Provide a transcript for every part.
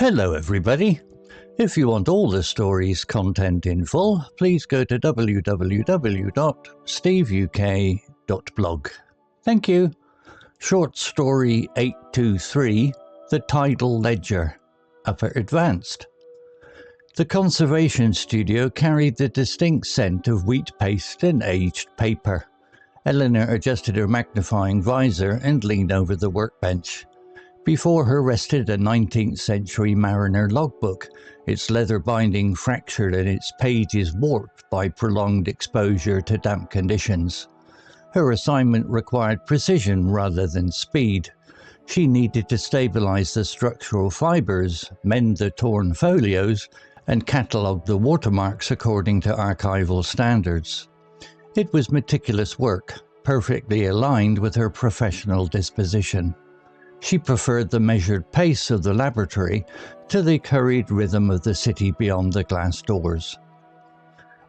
Hello everybody. If you want all the story's content in full, please go to www.steveuk.blog. Thank you. Short story 823, The Tidal Ledger, Upper Advanced. The conservation studio carried the distinct scent of wheat paste and aged paper. Eleanor adjusted her magnifying visor and leaned over the workbench. Before her rested a 19th century mariner logbook, its leather binding fractured and its pages warped by prolonged exposure to damp conditions. Her assignment required precision rather than speed. She needed to stabilise the structural fibres, mend the torn folios, and catalogue the watermarks according to archival standards. It was meticulous work, perfectly aligned with her professional disposition. She preferred the measured pace of the laboratory to the hurried rhythm of the city beyond the glass doors.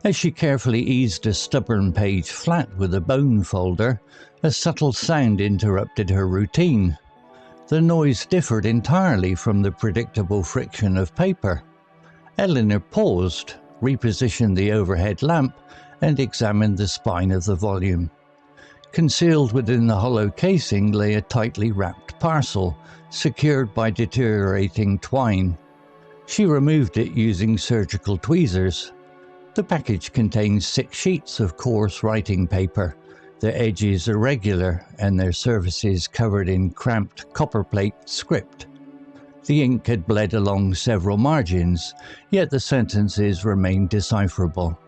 As she carefully eased a stubborn page flat with a bone folder, a subtle sound interrupted her routine. The noise differed entirely from the predictable friction of paper. Eleanor paused, repositioned the overhead lamp, and examined the spine of the volume. Concealed within the hollow casing lay a tightly wrapped parcel, secured by deteriorating twine. She removed it using surgical tweezers. The package contained 6 sheets of coarse writing paper, their edges irregular and their surfaces covered in cramped copperplate script. The ink had bled along several margins, yet the sentences remained decipherable.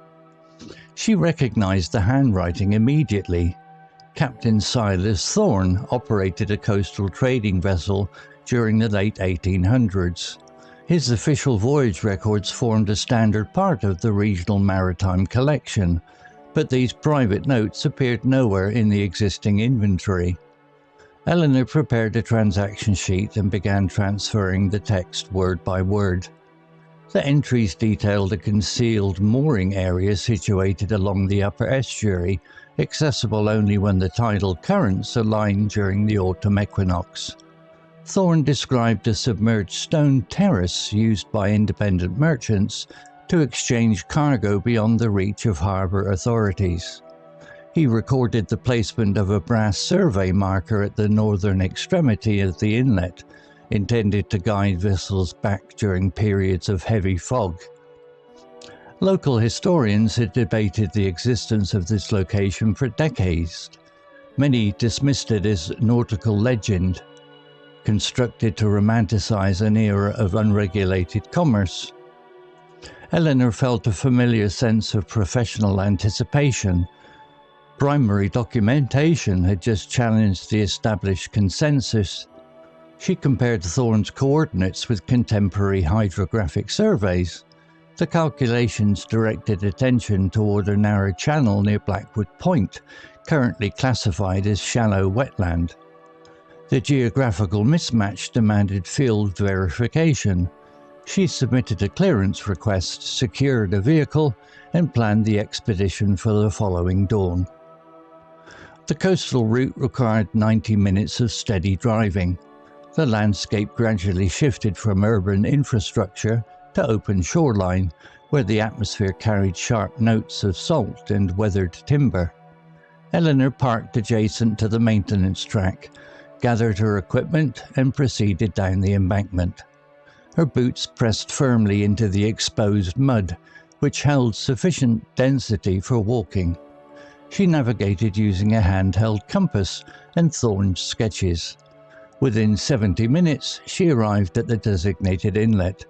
She recognized the handwriting immediately. Captain Silas Thorne operated a coastal trading vessel during the late 1800s. His official voyage records formed a standard part of the regional maritime collection, but these private notes appeared nowhere in the existing inventory. Eleanor prepared a transaction sheet and began transferring the text word by word. The entries detailed a concealed mooring area situated along the upper estuary, accessible only when the tidal currents aligned during the autumn equinox. Thorne described a submerged stone terrace used by independent merchants to exchange cargo beyond the reach of harbour authorities. He recorded the placement of a brass survey marker at the northern extremity of the inlet, intended to guide vessels back during periods of heavy fog. Local historians had debated the existence of this location for decades. Many dismissed it as nautical legend, constructed to romanticize an era of unregulated commerce. Eleanor felt a familiar sense of professional anticipation. Primary documentation had just challenged the established consensus. She compared Thorne's coordinates with contemporary hydrographic surveys. The calculations directed attention toward a narrow channel near Blackwood Point, currently classified as shallow wetland. The geographical mismatch demanded field verification. She submitted a clearance request, secured a vehicle, and planned the expedition for the following dawn. The coastal route required 90 minutes of steady driving. The landscape gradually shifted from urban infrastructure to open shoreline, where the atmosphere carried sharp notes of salt and weathered timber. Eleanor parked adjacent to the maintenance track, gathered her equipment, and proceeded down the embankment. Her boots pressed firmly into the exposed mud, which held sufficient density for walking. She navigated using a handheld compass and Thorne's sketches. Within 70 minutes, she arrived at the designated inlet.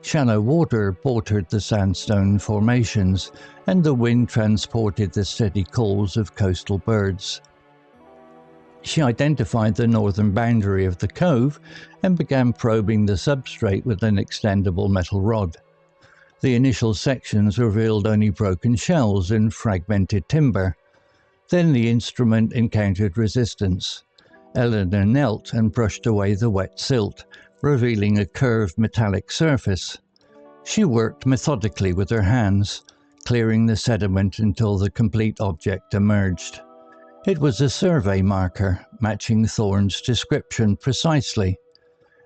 Shallow water bordered the sandstone formations, and the wind transported the steady calls of coastal birds. She identified the northern boundary of the cove and began probing the substrate with an extendable metal rod. The initial sections revealed only broken shells and fragmented timber. Then the instrument encountered resistance. Eleanor knelt and brushed away the wet silt, revealing a curved metallic surface. She worked methodically with her hands, clearing the sediment until the complete object emerged. It was a survey marker, matching Thorne's description precisely.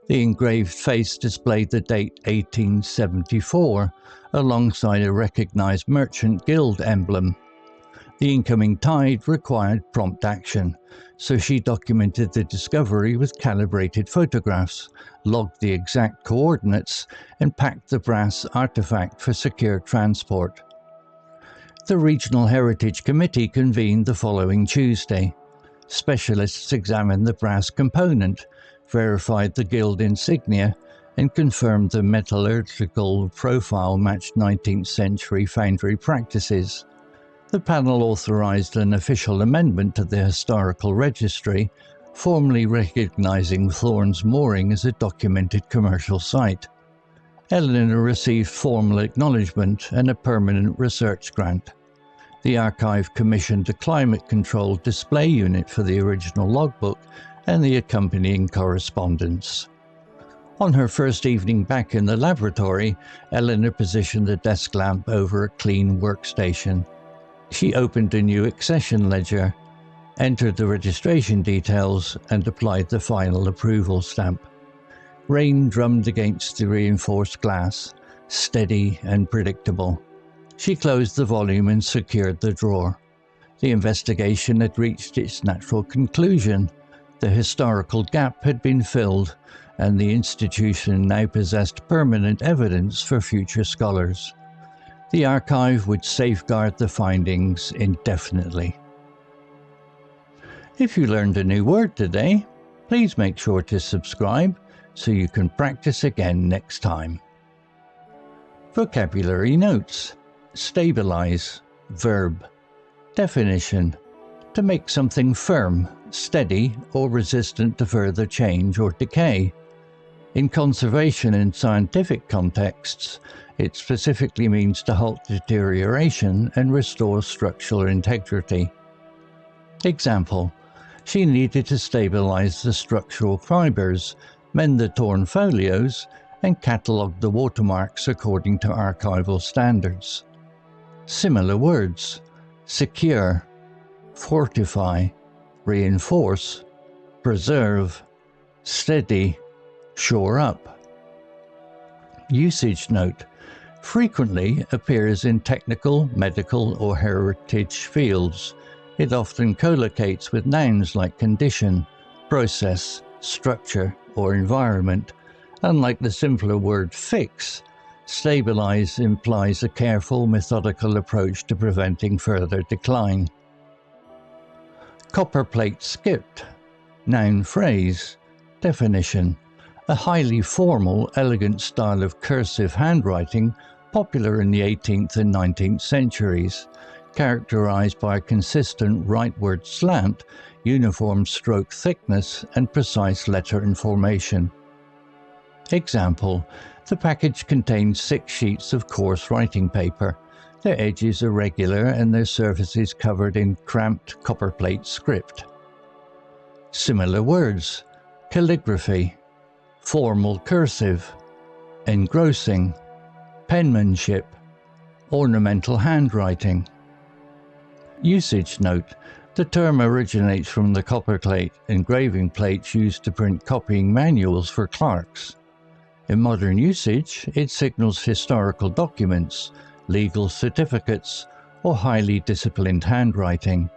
The engraved face displayed the date 1874, alongside a recognised merchant guild emblem. The incoming tide required prompt action, so she documented the discovery with calibrated photographs, logged the exact coordinates, and packed the brass artefact for secure transport. The Regional Heritage Committee convened the following Tuesday. Specialists examined the brass component, verified the guild insignia, and confirmed the metallurgical profile matched 19th century foundry practices. The panel authorised an official amendment to the historical registry, formally recognising Thorne's mooring as a documented commercial site. Eleanor received formal acknowledgement and a permanent research grant. The archive commissioned a climate-controlled display unit for the original logbook and the accompanying correspondence. On her first evening back in the laboratory, Eleanor positioned a desk lamp over a clean workstation. She opened a new accession ledger, entered the registration details, and applied the final approval stamp. Rain drummed against the reinforced glass, steady and predictable. She closed the volume and secured the drawer. The investigation had reached its natural conclusion. The historical gap had been filled, and the institution now possessed permanent evidence for future scholars. The archive would safeguard the findings indefinitely. If you learned a new word today, please make sure to subscribe so you can practice again next time. Vocabulary notes. Stabilise, verb. Definition: to make something firm, steady, or resistant to further change or decay. In conservation and scientific contexts, it specifically means to halt deterioration and restore structural integrity. Example: she needed to stabilise the structural fibres, mend the torn folios, and catalogue the watermarks according to archival standards. Similar words: secure, fortify, reinforce, preserve, steady, shore up. Usage note: frequently appears in technical, medical, or heritage fields. It often collocates with nouns like condition, process, structure, or environment. Unlike the simpler word fix, stabilise implies a careful, methodical approach to preventing further decline. Copperplate skipped. Noun phrase. Definition: a highly formal, elegant style of cursive handwriting popular in the 18th and 19th centuries, characterized by a consistent rightward slant, uniform stroke thickness, and precise letter information. Example: the package contains 6 sheets of coarse writing paper. Their edges are regular and their surfaces covered in cramped copperplate script. Similar words: calligraphy, formal cursive, engrossing, penmanship, ornamental handwriting. Usage note: the term originates from the copperplate engraving plates used to print copying manuals for clerks. In modern usage, it signals historical documents, legal certificates, or highly disciplined handwriting.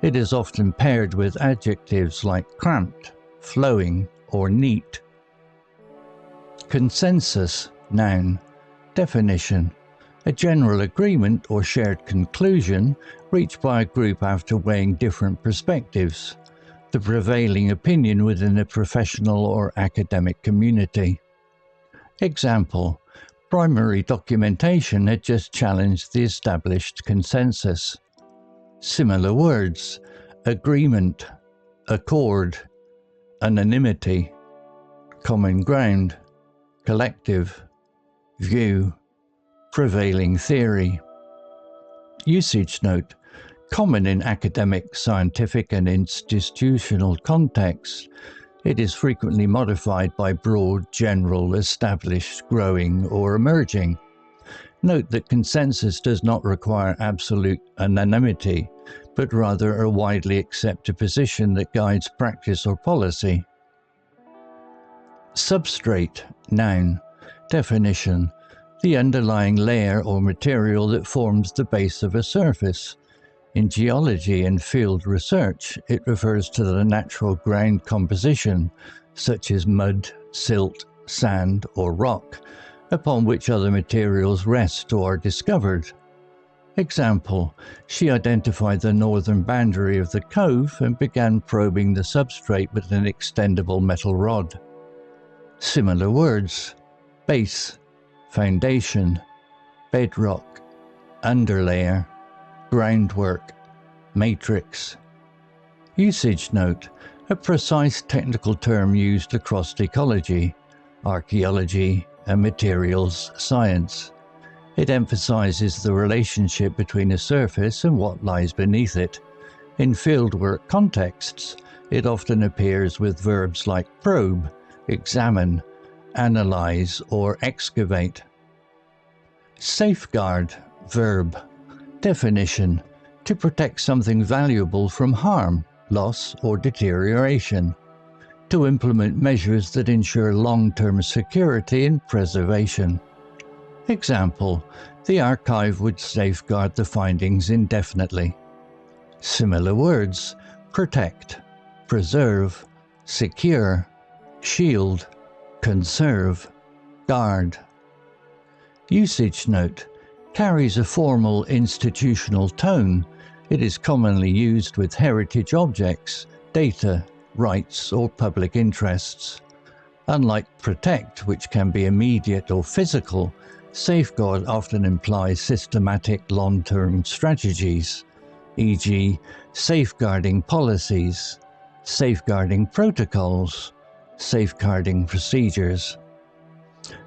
It is often paired with adjectives like cramped, flowing, or neat. Consensus, noun. Definition: a general agreement or shared conclusion reached by a group after weighing different perspectives. The prevailing opinion within a professional or academic community. Example: primary documentation had just challenged the established consensus. Similar words: agreement, accord, anonymity, common ground, collective, view, prevailing theory. Usage note: common in academic, scientific, and institutional contexts. It is frequently modified by broad, general, established, growing, or emerging. Note that consensus does not require absolute anonymity, but rather a widely accepted position that guides practice or policy. Substrate, noun. Definition: the underlying layer or material that forms the base of a surface. In geology and field research, it refers to the natural ground composition, such as mud, silt, sand, or rock, upon which other materials rest or are discovered. Example: she identified the northern boundary of the cove and began probing the substrate with an extendable metal rod. Similar words: base, foundation, bedrock, underlayer, groundwork, matrix. Usage note: a precise technical term used across ecology, archaeology, and materials science. It emphasizes the relationship between a surface and what lies beneath it. In fieldwork contexts, it often appears with verbs like probe, examine, analyze, or excavate. Safeguard, verb. Definition: to protect something valuable from harm, loss, or deterioration. To implement measures that ensure long-term security and preservation. Example: the archive would safeguard the findings indefinitely. Similar words: protect, preserve, secure, shield, conserve, guard. Usage note: carries a formal institutional tone. It is commonly used with heritage objects, data, rights, or public interests. Unlike protect, which can be immediate or physical, safeguard often implies systematic long-term strategies, e.g., safeguarding policies, safeguarding protocols, safeguarding procedures.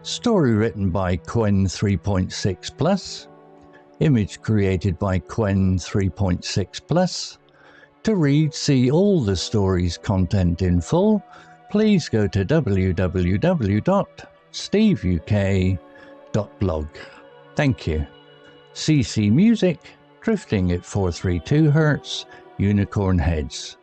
Story written by Quen 3.6+. Image created by Quen 3.6+. To read, see all the story's content in full, please go to www.steveuk.blog. Thank you. CC Music, drifting at 432 Hz, Unicorn Heads.